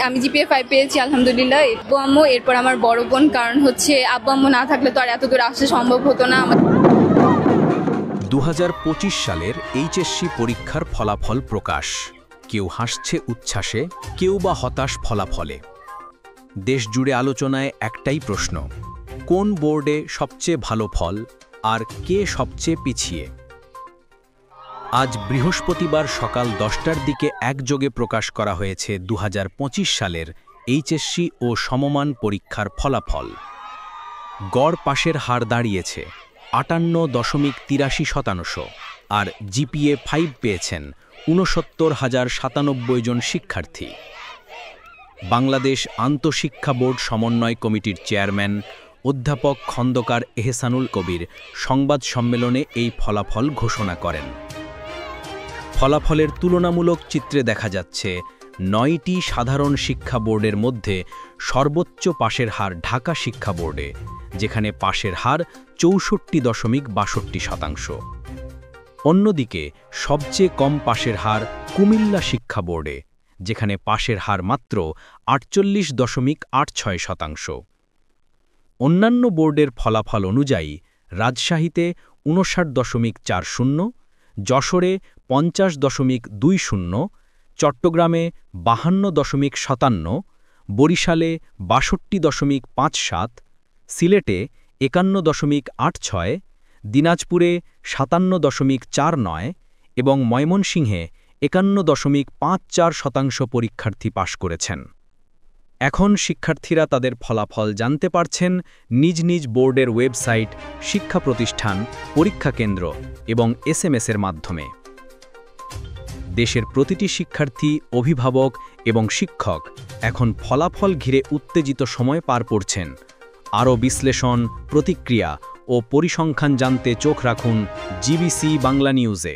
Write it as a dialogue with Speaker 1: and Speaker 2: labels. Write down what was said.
Speaker 1: আমি জিপিএ 5 পেয়েছি আলহামদুলিল্লাহ। আব্বু আম্মু, এরপর আমার বড় বোন, কারণ হচ্ছে আব্বু আম্মু না থাকলে তো আর এত দূর আসা সম্ভব হতো না।
Speaker 2: 2025 সালের এইচএসসি পরীক্ষার ফলাফল প্রকাশ। কেউ হাসছে উচ্ছ্বাসে, কেউ বা হতাশ ফলাফলে। দেশ জুড়ে আলোচনায় একটাই প্রশ্ন: কোন বোর্ডে সবচেয়ে ভালো ফল আর কে সবচেয়ে পিছিয়ে? আজ বৃহস্পতিবার সকাল 10টার দিকে একযোগে প্রকাশ করা হয়েছে 2025 সালের এইচএসসি ও সমমান পরীক্ষার ফলাফল। গড় পাশের হার দাঁড়িয়েছে 58.83%, আর জিপিএ 5 পেয়েছেন 69,097 জন শিক্ষার্থী। বাংলাদেশ আন্তঃশিক্ষা বোর্ড সমন্বয় কমিটির চেয়ারম্যান অধ্যাপক খন্দকার এহসানুল কবির সংবাদ সম্মেলনে এই ফলাফল ঘোষণা করেন। ফলাফলের তুলনামূলক চিত্রে দেখা যাচ্ছে 9টি সাধারণ শিক্ষা বোর্ডের মধ্যে সর্বোচ্চ পাশের হার ঢাকা শিক্ষা বোর্ডে, যেখানে পাশের হার 64.62%। অন্যদিকে সবচেয়ে কম পাশের হার কুমিল্লা শিক্ষা বোর্ডে, যেখানে পাশের হার মাত্র 48.86%। অন্যান্য বোর্ডের ফলাফল অনুযায়ী রাজশাহীতে 59.40, যশোরে 50.20, চট্টগ্রামে 52.57, বরিশালে 62.57, সিলেটে 51.86, দিনাজপুরে 57.49 এবং ময়মনসিংহে 51.54% পরীক্ষার্থী পাশ করেছেন। এখন শিক্ষার্থীরা তাদের ফলাফল জানতে পারছেন নিজ নিজ বোর্ডের ওয়েবসাইট, শিক্ষা প্রতিষ্ঠান, পরীক্ষা কেন্দ্র এবং এসএমএসের মাধ্যমে। দেশের প্রতিটি শিক্ষার্থী, অভিভাবক এবং শিক্ষক এখন ফলাফল ঘিরে উত্তেজিত সময় পার করছেন। আরও বিশ্লেষণ, প্রতিক্রিয়া ও পরিসংখ্যান জানতে চোখ রাখুন জিবিসি বাংলা নিউজে।